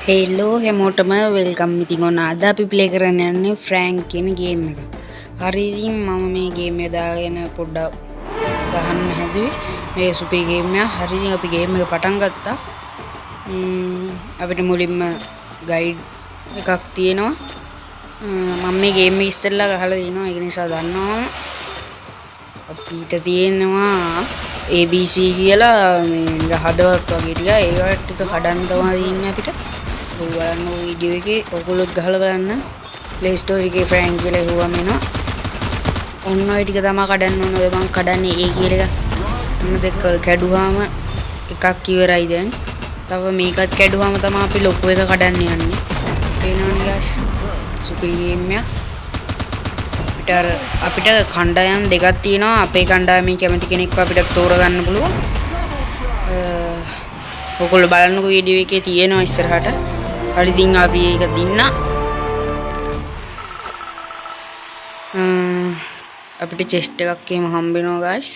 Hello හැමෝටම welcome. ඉතින් ඔන්න අද අපි ප්ලේ කරන්න යන්නේ ෆ්‍රෑන්ක් කියන ගේම් එක. හරි ඉතින් මම මේ ගේම් එක දාගෙන පොඩ්ඩක් ගහන්න හැදුවේ. මේ සුපිරි ගේම් එක. හරි ඉතින් අපි ගේම් එක පටන් ගත්තා. අපිට මුලින්ම ගයිඩ් එකක් තියෙනවා. මම මේ ගේම් එක ඉස්සෙල්ලා ගහලා දිනවා. ඒක නිසා දන්නවා. අපිට තියෙනවා ABC කියලා මේ හදවත් වගේ ටික ඒවට ටික කඩන්න තමයි ඉන්නේ අපිට. බලන්න වීඩියෝ එකේ ඔයගොල්ලොත් ගහලා බලන්න. Play Store එකේ ෆ්‍රෑන්ක් කියලා හුවම එනවා. ඔන්න ඔය ටික තමයි කඩන්න ඕන. ඔය මං කඩන්නේ ඒ කියලා එක. මොන දෙක කැඩුවාම එකක් ඉවරයි දැන්. තව මේකත් කැඩුවාම තමයි අපි ලොකු එක කඩන්න යන්නේ. පේනවනේ guys. සුපිරි ගේම් එක. අපිට කණ්ඩායම් දෙකක් තියෙනවා. අපේ කණ්ඩායමේ කැමති කෙනෙක්ව අපිට තෝරගන්න පුළුවන්. ඔයගොල්ලෝ බලන්නකෝ වීඩියෝ එකේ තියෙනවා ඉස්සරහට. හරි ඉතින් අපි ඒක දින්න. අපිට චෙස්ට් එකක් එහෙම හම්බ වෙනවා guys.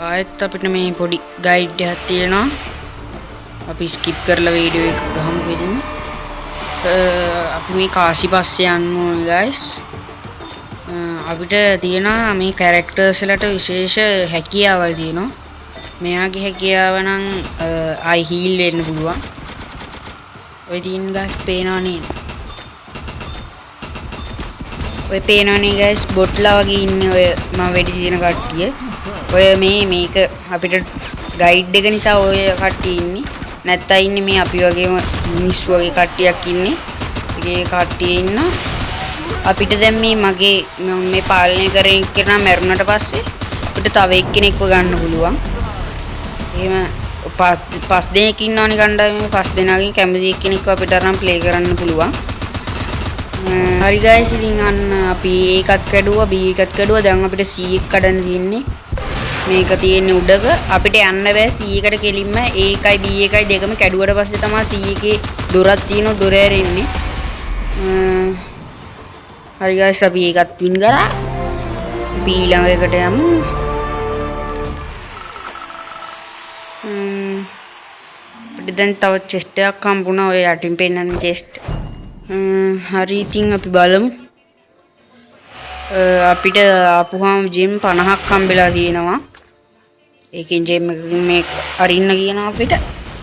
ආයෙත් අපිට මේ පොඩි ගයිඩ් එකක් තියෙනවා. අපි ස්කිප් කරලා වීඩියෝ එක ගහමු කෙලින්ම. අපි මේ කාසි පස්සේ යන්න ඕනේ guys. අපිට තියෙනවා මේ කැරක්ටර්ස් වලට විශේෂ හැකියාවල් තියෙනවා. මෙයාගේ හැකියාව නම් ආයි හීල් වෙන්න පුළුවන්. ඔය තියෙන guys පේනවා නේද? ඔය පේනවනේ guys බොට්ලා වගේ ඉන්නේ ඔය මම වෙඩි දින කට්ටිය. ඔය මේක අපිට ගයිඩ් එක නිසා ඔය කට්ටිය ඉන්නේ. නැත්තම් ඉන්නේ මේ අපි වගේම මිනිස්සු වගේ කට්ටියක් ඉන්නේ. ඒකේ කට්ටිය ඉන්න. අපිට දැන් මේ පාලනය කරගෙන කෙනා මැරුණාට පස්සේ අපිට තව එක්කෙනෙක්ව ගන්න පුළුවන්. එහෙම පස් දෙනෙක් ඉන්නවනේ කණ්ඩායමේ. පස් දෙනාගෙන් කැමති එක්කෙනෙක්ව අපිට අරන් ප්ලේ කරන්න පුළුවන්. හරි guys ඉතින් අන්න අපි ඒකත් කැඩුවා B එකත් කැඩුවා. දැන් අපිට C එක කඩන්න තියෙන්නේ. මේක තියෙන්නේ උඩක. අපිට යන්න බෑ C එකට කෙලින්ම. A එකයි B එකයි දෙකම කැඩුවට පස්සේ තමයි C එකේ දොරක් තියෙනවා. දොර ඇරෙන්නේ. හරි guys අපි ඒකත් වින් කරා. අපි ඊළඟ එකට යමු. අපිට දැන් තව චෙස්ට් එකක් හම්බුණා. ඔය යටින් පෙන්නන චෙස්ට්. හරි ඉතින් අපි බලමු. අපිට ආපුහාම ජෙම් 50ක් හම්බෙලා තියෙනවා. ඒකෙන් ජෙම් එකකින් මේක අරින්න කියනවා අපිට.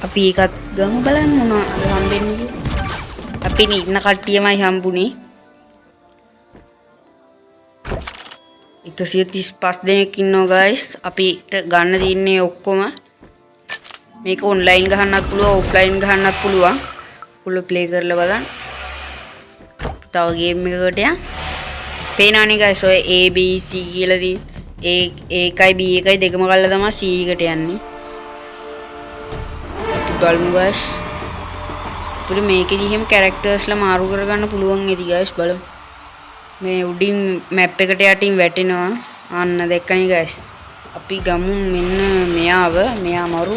අපි ඒකත් ගමු බලන්න මොනවද හම්බෙන්නේ කියලා. අපි ඉන්න කට්ටියමයි හම්බුනේ. 135 දෙනෙක් ඉන්නවා guys. අපිට ගන්න තියෙන්නේ ඔක්කොම. මේක ඔන්ලයින් ගහන්නත් පුළුවන්, ඔෆ්ලයින් ගහන්නත් පුළුවන්. ඔයගොල්ලෝ ප්ලේ කරලා බලන්න. තව ගේම් එකකට යන්න. පේනවනේ guys ඔය A B C කියලා තියෙන. A එකයි B එකයි දෙකම කල්ලා තමයි C එකට යන්නේ. බලමු guys. අපිට මේකෙදි එහෙම කැරක්ටර්ස්ලා මාරු කරගන්න පුළුවන් ඇති guys බලමු. මේ උඩින් මැප් එකට යටින් වැටෙනවා. අන්න දැක්කනේ guys. අපි ගමු මෙන්න මෙයා මරු.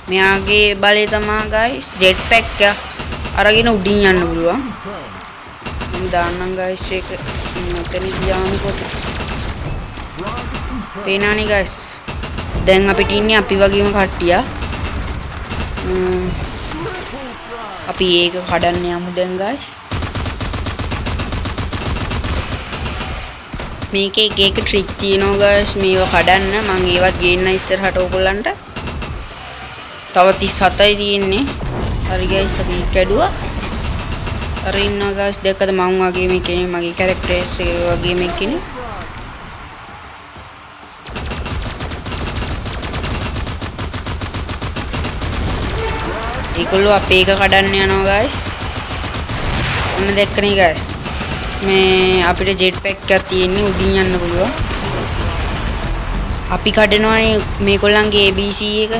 මෙයාගේ බලය තමයි guys ජෙට් පැක් එක අරගෙන උඩින් යන්න පුළුවන්. මම දාන්නම් guys ඒක මෙතන ගියාම කොට. පේනවනේ guys. දැන් අපිට ඉන්නේ අපි වගේම කට්ටිය. අපි ඒක කඩන්න යමු දැන් guys. මේකේ එක ට්‍රික් තියෙනවා guys මේවා කඩන්න. මම ඒවත් ගේන්න ඉස්සරහට ඕගොල්ලන්ට. තව 37යි තියෙන්නේ. හරි guys අපි කැඩුවා. අර ඉන්නවා guys දැක්කද මම වගේ මේ කෙනෙක් මගේ කැරක්ටර්ස් එක වගේ මේ කෙනෙක්. ඒගොල්ලෝ අපේ එක කඩන්න යනවා guys. ඔන්න දැක්කනේ guys. මේ අපිට ජෙට් පැක් එකක් තියෙන්නේ උඩින් යන්න පුළුවන්. අපි කඩනවානේ මේගොල්ලන්ගේ ABC එක.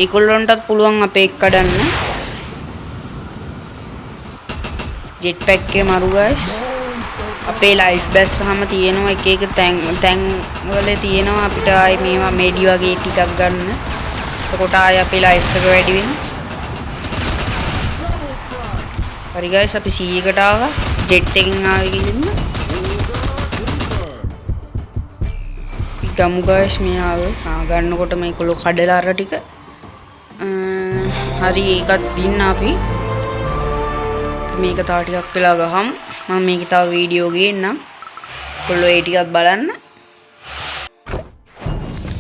ඒගොල්ලන්ටත් පුළුවන් අපේ එක කඩන්න. ජෙට් පැක් එකේ මරු guys. අපේ ලයිෆ් බැස්සහම තියෙනවා එක එක තැන් වල තියෙනවා අපිට ආයේ මේවා මෙඩි වගේ ටිකක් ගන්න. එතකොට ආයේ අපේ ලයිෆ් එක වැඩි වෙනවා. හරි guys අපි C එකට ආවා. ජෙට් එකකින් ආවේ කිලින්න. ගමු guys මෙයාව ගන්නකොට මේකලෝ කඩලා අර ටික හරි ඒකත් දින්න අපි මේක තව ටිකක් වෙලා ගහමු මම මේක තව වීඩියෝ ගේන්නම් ඔයගොල්ලෝ ඒ ටිකක් බලන්න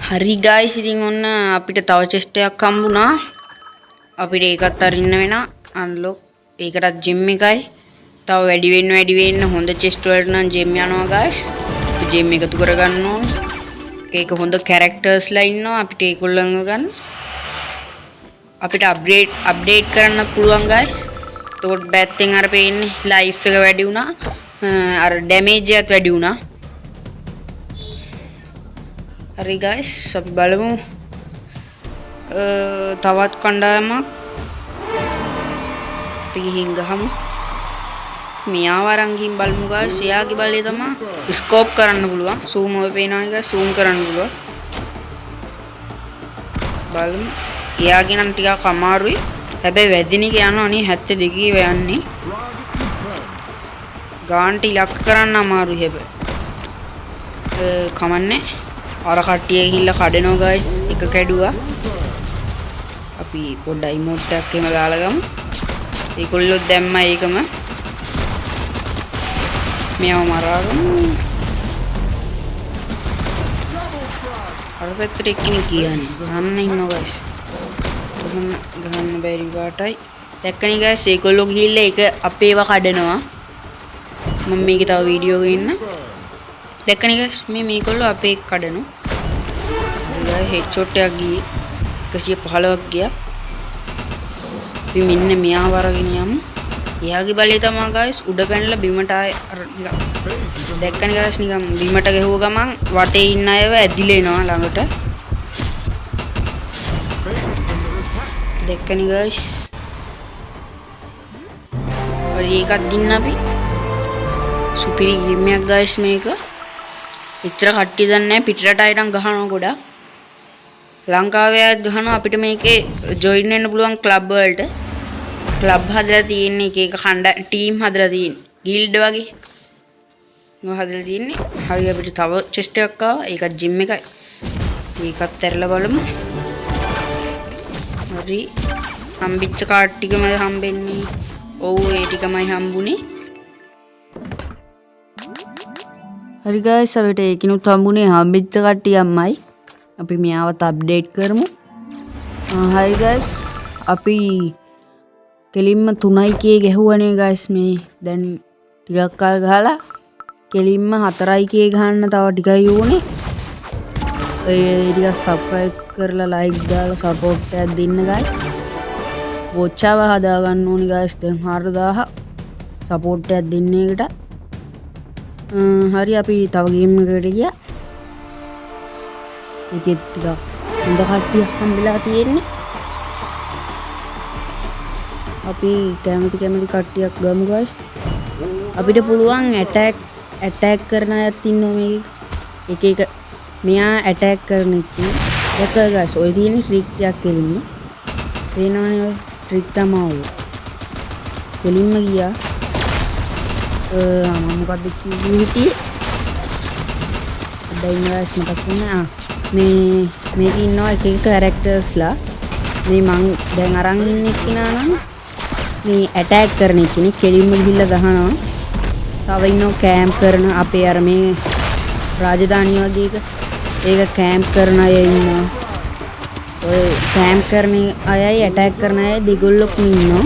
හරි guys ඉතින් ඔන්න අපිට තව chest එකක් හම්බුණා අපිට ඒකත් අරින්න වෙනවා අන්ලොක් ඒකටත් gym එකයි තව වැඩි වෙන්න හොඳ chest වලට නම් gym යනවා guys gym එකතු කරගන්න ඕනේ ඒක හොඳ characters ලා ඉන්නවා අපිට ඒගොල්ලන්ව ගන්න අපිට අප්ඩේට් කරන්න පුළුවන් guys එතකොට bad thing අර පේන්නේ life එක වැඩි වුණා අර damage එකත් වැඩි වුණා හරි guys අපි බලමු තවත් කණ්ඩායමක් අපි ගිහින් ගහමු මෙයාව අරන් ගිහින් බලමු guys එයාගේ බලය තමයි ස්කෝප් කරන්න පුළුවන් zoom ඔය පේනවනේ guys zoom කරන්න පුළුවන් බලමු එයාගේ නම් ටිකක් අමාරුයි හැබැයි වැදිනික යනවා නේ 72 යන්නේ ගාන්ටි ඉලක්ක කරන්න අමාරුයි හැබැයි කමන්නේ අර කට්ටිය ගිහිල්ලා කඩනවා guys එක කැඩුවා අපි පොඩ්ඩයි emote එකක් එහෙම දාලා ගමු ඒගොල්ලෝ දැම්මා ඒකම මෙයාව මරාගමු අර පැත්තට එක්කෙනෙක් කියන්නේ අන්න ඉන්නවා guys ගහන්න බැරි පාටයි දැක්කනේ guys ඒගොල්ලෝ ගිහිල්ලා ඒක අපේව කඩනවා මම මේකේ තව වීඩියෝ ගේන්න දැක්කනේ guys මේගොල්ලෝ අපේ කඩනවා හරි headshot එකක් ගියේ 115ක් ගියා අපි මෙන්න මෙයාව අරගෙන යමු එයාගේ බලය තමයි guys උඩ පැනලා බිමට ආය නිකන් දැක්කනේ guys නිකන් බිමට ගහුව ගමන් වටේ ඉන්න අයව ඇදිලා එනවා ළඟට දැක්කනේ guys හරි එකක් දින්න අපි සුපිරි ගේම් එකක් guys මේක එච්චර කට්ටිය දන්නේ නැහැ පිටරට අයටන් ගහනවා ගොඩක් ලංකාවේ අයත් ගහනවා අපිට මේකේ ජොයින් වෙන්න පුළුවන් ක්ලබ් වලට ක්ලබ් හදලා තියෙන්නේ එක ටීම් හදලා තියෙන්නේ ගිල්ඩ් වගේ මොකද හදලා තියෙන්නේ හරි අපිට තව චෙස්ට් එකක් ආවා ඒකත් ජිම් එකයි ඒකත් ඇරලා බලමු හරි හම්බිච්ච කාඩ් ටිකම හම්බෙන්නේ ඔව් ඒ ටිකමයි හම්බුනේ හරි guys අපිට ඒකිනුත් හම්බුනේ හම්බිච්ච කට්ටියම්මයි අපි මෙයාවත් අප්ඩේට් කරමු හරි guys අපි කෙලින්ම 3k ගැහුවනේ guys මේ දැන් ටිකක් කල් ගහලා කෙලින්ම 4k ගහන්න තව ටිකයි ඕනේ ඒ ටික subscribe කරලා like දාලා support එකක් දෙන්න guys watch hour හදා ගන්න ඕනේ guys දැන් 4000 support එකක් දෙන්න එකට හරි අපි තව ගේම් එකකට ගියා ඒකෙත් ටිකක් හොඳ කට්ටියක් හම්බෙලා තියෙන්නේ අපි කැමති කට්ටියක් ගමු guys අපිට පුළුවන් ඇටැක් කරන අයත් ඉන්නවා මේක එක මෙයා ඇටැක් කරන ඉතින් දැක්ක guys ඔය තියෙන ට්‍රික් එකක් කෙලින්ම පේනවනේ ඔය ට්‍රික් තමයි ඔය කෙලින්ම ගියා මම මොකද්ද කිව්වේ හිටියේ දැන් guys මතක් වුණා මේකේ ඉන්නවා එක කැරක්ටර්ස්ලා මේ මං දැන් අරන් ඉන්නේ කිනා නම් මේ ඇටැක් කරන කෙනෙක් කෙලින්ම ගිහිල්ලා ගහනවා තව ඉන්නවා කැම්ප් කරන අපේ අර මේ රාජධානිය වගේ ඒක කැම්ප් කරන අය ඉන්නවා ඔය කැම්ප් කරන අයයි ඇටැක් කරන අය දෙගොල්ලොක් ඉන්නවා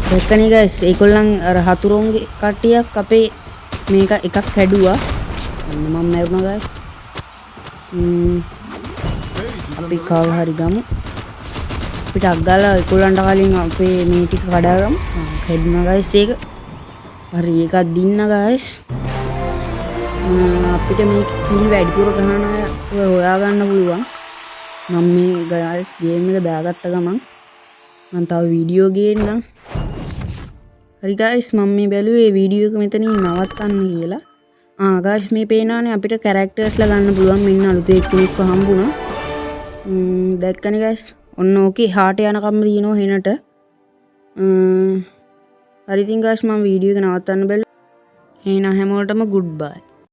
දැක්කනේ guys ඒගොල්ලන් අර හතුරුන්ගේ කට්ටියක් අපේ මේක එකක් කැඩුවා මම මැරුණා guys අපි කව හරි ගමු අපිට අග්ගාලා ඒගොල්ලන්ට කලින් අපේ මේ ටික කඩාගමු කැඩුණා guys ඒක හරි එකක් දින්න guys අපිට මේ කිල් වැඩිපුර ගන්න අය හොයා ගන්න පුළුවන් මම මේ guys ගේම් එක දාගත්ත ගමන් මම තව වීඩියෝ ගේන්නම් හරි guys මම මේ බැලුවේ වීඩියෝ එක මෙතනින් නවත්තන්න කියලා guys මේ පේනවානේ අපිට කැරක්ටර්ස්ලා ගන්න පුළුවන් මෙන්න අලුතෙන් කෙනෙක්ව හම්බුණා දැක්කනේ guys ඔන්න ඕකේ හාට යනකම් දිනනවා හෙනට හරි ඉතින් guys මම වීඩියෝ එක නවත්තන්න බැලුවා එහෙනම් හැමෝටම good bye